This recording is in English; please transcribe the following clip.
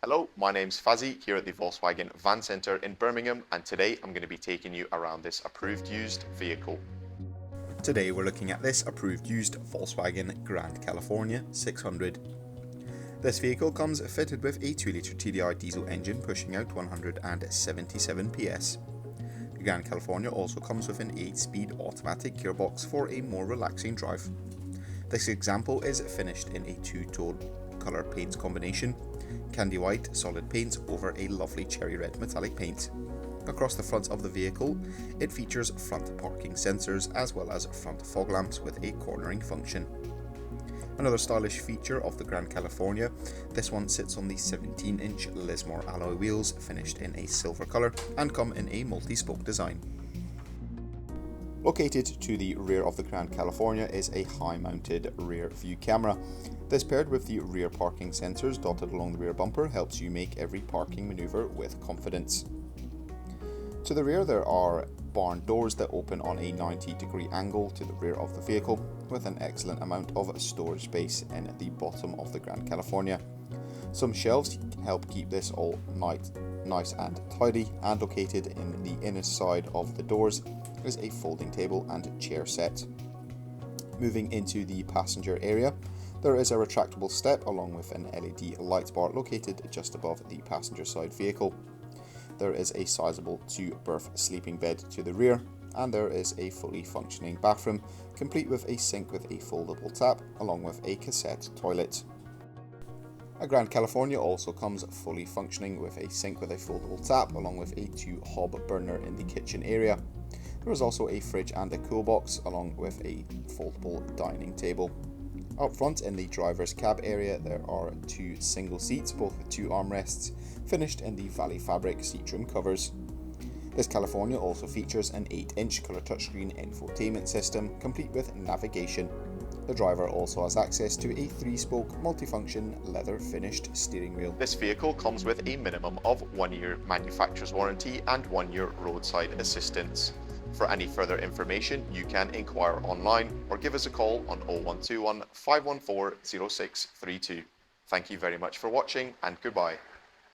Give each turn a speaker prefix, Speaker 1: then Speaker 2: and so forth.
Speaker 1: Hello, my name's Fazzy here at the Volkswagen Van Centre in Birmingham, and today I'm going to be taking you around this approved used vehicle.
Speaker 2: Today we're looking at this approved used Volkswagen Grand California 600. This vehicle comes fitted with a 2-litre TDI diesel engine pushing out 177 PS. The Grand California also comes with an 8-speed automatic gearbox for a more relaxing drive. This example is finished in a two-tone colour paint combination, candy white solid paint over a lovely cherry red metallic paint. Across the front of the vehicle, it features front parking sensors as well as front fog lamps with a cornering function. Another stylish feature of the Grand California, this one sits on the 17-inch Lismore alloy wheels finished in a silver colour and come in a multi-spoke design. Located to the rear of the Grand California is a high-mounted rear view camera. This, paired with the rear parking sensors dotted along the rear bumper, helps you make every parking manoeuvre with confidence. To the rear there are barn doors that open on a 90-degree angle to the rear of the vehicle, with an excellent amount of storage space in the bottom of the Grand California. Some shelves help keep this all nice and tidy, and located in the inner side of the doors is a folding table and chair set. Moving into the passenger area, there is a retractable step along with an LED light bar located just above the passenger side vehicle. There is a sizable 2-berth sleeping bed to the rear, and there is a fully functioning bathroom, complete with a sink with a foldable tap along with a cassette toilet. A Grand California also comes fully functioning with a sink with a foldable tap along with a 2-hob burner in the kitchen area. There is also a fridge and a cool box along with a foldable dining table. Up front in the driver's cab area there are 2 single seats, both with 2 armrests, finished in the Valley Fabric seatroom covers. This California also features an 8-inch colour touchscreen infotainment system, complete with navigation. The driver also has access to a 3-spoke multifunction leather finished steering wheel.
Speaker 1: This vehicle comes with a minimum of 1 year manufacturer's warranty and 1 year roadside assistance. For any further information, you can inquire online or give us a call on 0121 514 0632. Thank you very much for watching, and goodbye.